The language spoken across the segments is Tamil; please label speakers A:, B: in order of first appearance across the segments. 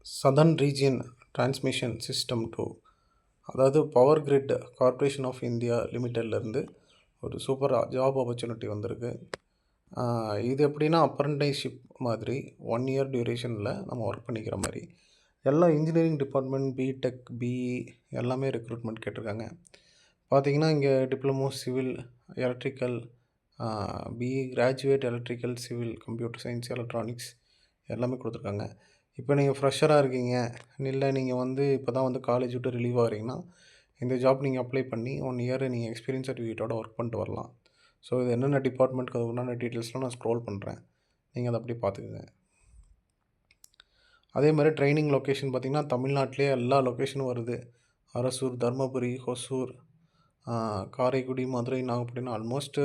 A: Southern region transmission system two, அதாவது power grid corporation of India லிமிட்டட்லேருந்து ஒரு சூப்பர் ஜாப் ஆப்பர்ச்சுனிட்டி வந்திருக்கு. இது எப்படின்னா அப்ரண்டிஸ்ஷிப் மாதிரி 1 இயர் டியூரேஷனில் நம்ம ஒர்க் பண்ணிக்கிற மாதிரி. எல்லா இன்ஜினியரிங் டிபார்ட்மெண்ட், பிடெக், பிஇ எல்லாமே ரெக்ரூட்மெண்ட் கேட்டிருக்காங்க. பார்த்தீங்கன்னா இங்கே diploma civil electrical, BE graduate electrical civil computer science electronics எல்லாமே கொடுத்துருக்காங்க. இப்போ நீங்கள் ஃப்ரெஷராக இருக்கீங்க, இல்லை நீங்கள் இப்போ தான் காலேஜ் விட்டு ரிலீவ் ஆகிறீங்கன்னா இந்த ஜாப் நீங்கள் அப்ளை பண்ணி 1 இயர் நீங்கள் எக்ஸ்பீரியன்ஸ் சர்டிஃபிகேட்டோட ஒர்க் பண்ணிட்டு வரலாம். ஸோ இது என்னென்ன டிபார்ட்மெண்ட்க்கு அது உண்டான டீட்டெயில்ஸ்லாம் நான் ஸ்க்ரோல் பண்ணுறேன், நீங்கள் அதை அப்படியே பார்த்துக்குங்க. அதே மாதிரி ட்ரைனிங் லொக்கேஷன் பார்த்திங்கன்னா தமிழ்நாட்டிலே எல்லா லொக்கேஷனும் வருது. அரசூர், தருமபுரி, ஹொசூர், காரைக்குடி, மதுரை, நாகப்பட்டினம், ஆல்மோஸ்ட்டு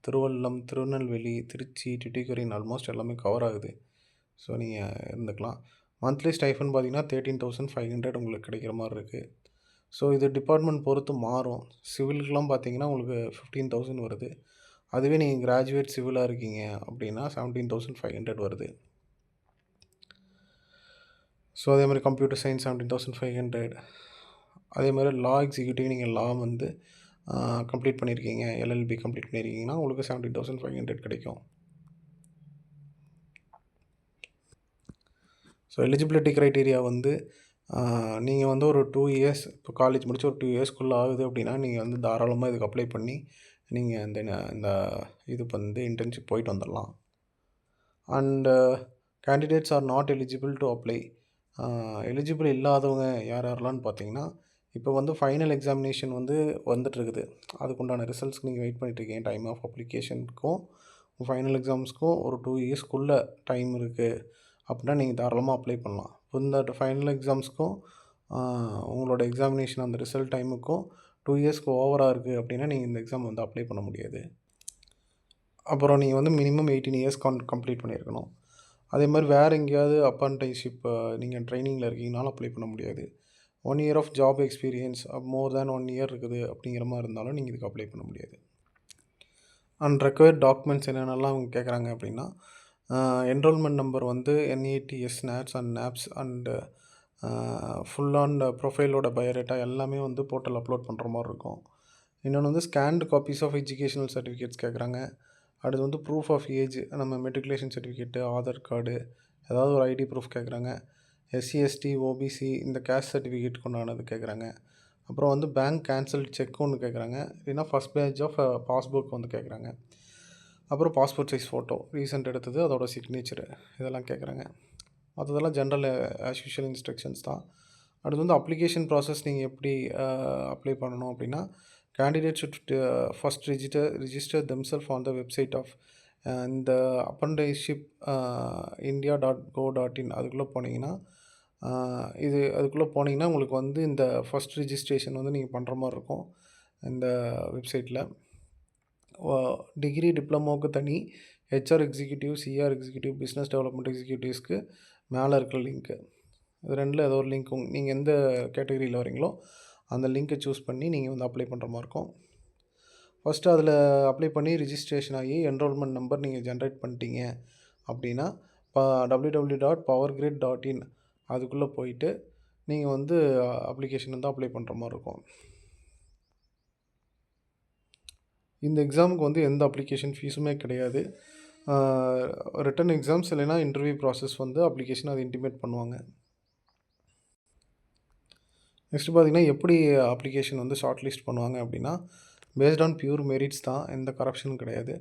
A: திருவள்ளம், திருநெல்வேலி, திருச்சி, டிட்டிகரின் ஆல்மோஸ்ட் எல்லாமே கவர் ஆகுது. ஸோ நீங்கள் இருந்துக்கலாம். மந்த்லி ஸ்டைஃபன் பார்த்தீங்கன்னா 13,500 உங்களுக்கு கிடைக்கிற மாதிரி இருக்குது. ஸோ இது டிபார்ட்மெண்ட் பொறுத்து மாறும். சிவிலுக்கெலாம் பார்த்தீங்கன்னா உங்களுக்கு 15,000 வருது. அதுவே நீங்கள் கிராஜுவேட் சிவிலாக இருக்கீங்க அப்படின்னா 17,500 வருது. ஸோ அதே மாதிரி கம்ப்யூட்டர் சயின்ஸ் 17,500. அதே மாதிரி லா எக்ஸிக்யூட்டிவ், நீங்கள் லா கம்ப்ளீட் பண்ணியிருக்கீங்க, எல்எல்பி கம்ப்ளீட் பண்ணியிருக்கீங்கன்னா உங்களுக்கு 17,500 கிடைக்கும். ஸோ எலிஜிபிலிட்டி க்ரைட்டீரியா நீங்கள் ஒரு 2 இயர்ஸ், இப்போ காலேஜ் முடிச்சு ஒரு 2 இயர்ஸ்க்குள்ளே ஆகுது அப்படின்னா நீங்கள் தாராளமாக இதுக்கு அப்ளை பண்ணி நீங்கள் இந்த இது இன்டர்ன்ஷிப் போயிட்டு வந்துடலாம். And candidates R not eligible to apply. Eligible இல்லாதவங்க யாரெல்லாம்னு பார்த்தீங்கன்னா, இப்போ ஃபைனல் எக்ஸாமினேஷன் வந்துட்டுருக்குது. அதுக்குண்டான ரிசல்ட்ஸ்க்கு நீங்கள் வெயிட் பண்ணிட்டுருக்கீங்க. டைம் ஆஃப் அப்ளிகேஷனுக்கும் ஃபைனல் எக்ஸாம்ஸ்க்கும் ஒரு 2 இயர்ஸ்க்குள்ளே டைம் இருக்குது அப்படின்னா நீங்கள் தாராளமாக அப்ளை பண்ணலாம். இந்த ஃபைனல் எக்ஸாம்ஸ்க்கும் உங்களோட எக்ஸாமினேஷன் அந்த ரிசல்ட் டைமுக்கும் 2 இயர்ஸ்க்கு ஓவராக இருக்குது அப்படின்னா நீங்கள் இந்த எக்ஸாம் அப்ளை பண்ண முடியாது. அப்புறம் நீங்கள் மினிமம் 18 இயர்ஸ் கம்ப்ளீட் பண்ணியிருக்கணும். அதே மாதிரி வேறு எங்கேயாவது அப்ரண்டிஸ்ஷிப் நீங்கள் ட்ரைனிங்கில் இருக்கீங்கனாலும் அப்ளை பண்ண முடியாது. 1 year of job experience, more than 1 year இருக்குது அப்படிங்கிற மாதிரி இருந்தாலும் நீங்கள் இதுக்கு அப்ளை பண்ண முடியாது. அண்ட் ரெக்வயர்ட் டாக்குமெண்ட்ஸ் என்னென்னலாம் அவங்க கேட்குறாங்க அப்படின்னா, enrollment number NATS, NATS and NAPS and full on ப்ரொஃபைலோட பயோடேட்டா எல்லாமே போர்ட்டல் அப்லோட் பண்ணுற மாதிரி இருக்கும். இன்னொன்று scanned copies of educational certificates கேட்குறாங்க. அடுத்து ப்ரூஃப் ஆஃப் ஏஜ், நம்ம மெட்ரிகுலேஷன் சர்டிஃபிகேட்டு, ஆதார் கார்டு, ஏதாவது ஒரு ஐடி ப்ரூஃப் கேட்குறாங்க. SC, ST, OBC இந்த கேஸ்ட் சர்டிஃபிகேட் கொண்டானது கேட்குறாங்க. அப்புறம் பேங்க் கேன்சல் செக் ஒன்று கேட்குறாங்க. இல்லைன்னா ஃபஸ்ட் பேஜ் ஆஃப் பாஸ்புக் கேட்குறாங்க. அப்புறம் பாஸ்போர்ட் சைஸ் ஃபோட்டோ ரீசெண்ட் எடுத்தது, அதோட சிக்னேச்சரு, இதெல்லாம் கேட்குறாங்க. மற்றதெல்லாம் ஜென்ரல் ஆஸ் யூஷுவல் இன்ஸ்ட்ரக்ஷன்ஸ் தான். அடுத்து அப்ளிகேஷன் ப்ராசஸ் நீங்கள் எப்படி அப்ளை பண்ணணும் அப்படின்னா, candidate should first register themselves on the website of இந்த apprenticeship india.go.in அதுக்குள்ளே போனீங்கன்னா உங்களுக்கு இந்த ஃபஸ்ட் ரிஜிஸ்ட்ரேஷன் நீங்கள் பண்ணுற மாதிரி இருக்கும். இந்த வெப்சைட்டில் டிகிரி டிப்ளமோவுக்கு தனி, HR executive, CR executive, business development எக்ஸிக்யூட்டிவ்ஸ்க்கு மேலே இருக்கிற லிங்க்கு, இது ரெண்டில் ஏதோ ஒரு லிங்க் நீங்கள் எந்த கேட்டகரியில் வரீங்களோ அந்த லிங்க்கை சூஸ் பண்ணி நீங்கள் அப்ளை பண்ணுற மாதிரி இருக்கும். ஃபஸ்ட்டு அதில் அப்ளை பண்ணி ரிஜிஸ்ட்ரேஷன் ஆகி என்ரோல்மெண்ட் நம்பர் நீங்கள் ஜென்ரேட் பண்ணிட்டீங்க அப்படின்னா www.powergrid.in அதுக்குள்ளே போயிட்டு நீங்கள் அப்ளிகேஷன் அப்ளை பண்ணுற மாதிரி இருக்கும். இந்த எக்ஸாமுக்கு எந்த அப்ளிகேஷன் ஃபீஸுமே கிடையாது. ரிட்டன் எக்ஸாம்ஸ் இல்லைன்னா இன்டர்வியூ ப்ராசஸ் அப்ளிகேஷன் அது இன்டிமேட் பண்ணுவாங்க. நெக்ஸ்ட் பார்த்திங்கன்னா எப்படி அப்ளிகேஷன் ஷார்ட் லிஸ்ட் பண்ணுவாங்க அப்படின்னா, பேஸ்ட் ஆன் பியூர் மெரிட்ஸ் தான், எந்த கரப்ஷனும் கிடையாது.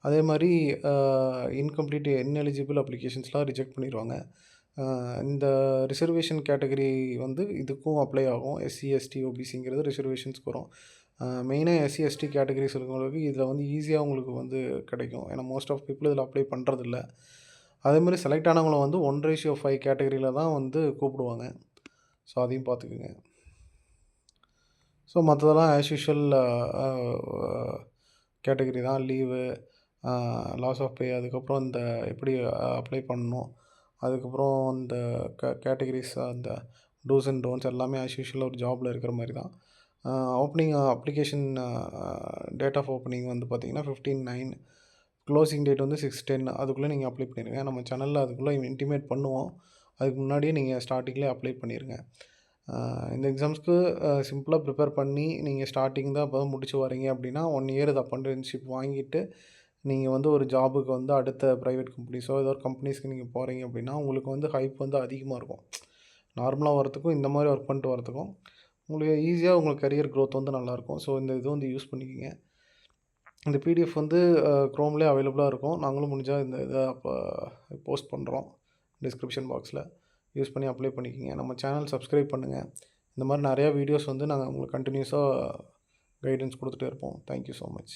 A: அதே மாதிரி இன்கம்ப்ளீட் இன்எலிஜிபிள் அப்ளிகேஷன்ஸ்லாம் ரிஜெக்ட் பண்ணிடுவாங்க. இந்த ரிசர்வேஷன் கேட்டகரி இதுக்கும் அப்ளை ஆகும். SC, ST, OBCங்கிறது ரிசர்வேஷன்ஸ்க்கு வரும். மெயினாக SC, ST கேட்டகரிஸ் இருக்கிறவங்களுக்கு இதில் ஈஸியாக உங்களுக்கு கிடைக்கும். ஏன்னா மோஸ்ட் ஆஃப் பீப்புள் இதில் அப்ளை பண்ணுறதில்ல. அதே மாதிரி செலக்ட் ஆனவங்களை 1:5 கேட்டகரியில் தான் கூப்பிடுவாங்க. ஸோ அதையும் பார்த்துக்குங்க. ஸோ மற்றதெல்லாம் ஆஸ் யூஷுவல் கேட்டகரி தான். லீவு, லாஸ் ஆஃப் பே, அதுக்கப்புறம் இந்த எப்படி அப்ளை பண்ணணும், அதுக்கப்புறம் இந்த கேட்டகரிஸ், அந்த டூஸ் அண்ட் டோன்ட்ஸ் எல்லாமே ஆஸ் யூஷுவல் ஒரு ஜாபில் இருக்கிற மாதிரி தான். Opening application date of opening பார்த்திங்கன்னா 15/9, க்ளோசிங் டேட் 6/10. அதுக்குள்ளே நீங்கள் அப்ளை பண்ணிடுங்க. நம்ம சேனலில் அதுக்குள்ளே இன்டிமேட் பண்ணுவோம். அதுக்கு முன்னாடியே நீங்கள் ஸ்டார்ட்டிங்லேயே அப்ளை பண்ணிடுங்க. இந்த எக்ஸாம்ஸ்க்கு சிம்பிளாக ப்ரிப்பேர் பண்ணி நீங்கள் ஸ்டார்ட்டிங் தான் இப்போ தான் முடிச்சு வரீங்க அப்படின்னா 1 இயர் இது அப்ரெண்டிஸ்ஷிப் வாங்கிட்டு நீங்கள் வந்து ஒரு ஜாபுக்கு வந்து அடுத்த ப்ரைவேட் கம்பெனிஸோ ஏதோ ஒரு கம்பெனிஸ்க்கு நீங்கள் போகிறீங்க அப்படின்னா உங்களுக்கு வந்து ஹைப் வந்து அதிகமாக இருக்கும். நார்மலாக வரத்துக்கும் இந்த மாதிரி ஒர்க் பண்ணிட்டு வரத்துக்கும் உங்களுக்கு ஈஸியாக உங்களுக்கு கரியர் க்ரோத் வந்து நல்லாயிருக்கும். ஸோ இந்த இது வந்து யூஸ் பண்ணிக்கோங்க. இந்த பிடிஎஃப் வந்து க்ரோம்லேயே அவைலபிளாக இருக்கும். நாங்களும் முடிஞ்சால் இந்த இதை அப்போ போஸ்ட் பண்ணுறோம் டிஸ்கிரிப்ஷன் பாக்ஸில். யூஸ் பண்ணி அப்ளை பண்ணிக்கோங்க. நம்ம சேனல் சப்ஸ்கிரைப் பண்ணுங்கள். இந்த மாதிரி நிறையா வீடியோஸ் வந்து நாங்கள் உங்களுக்கு கண்டினியூஸாக கைடன்ஸ் கொடுத்துட்டே இருப்போம். Thank you so much.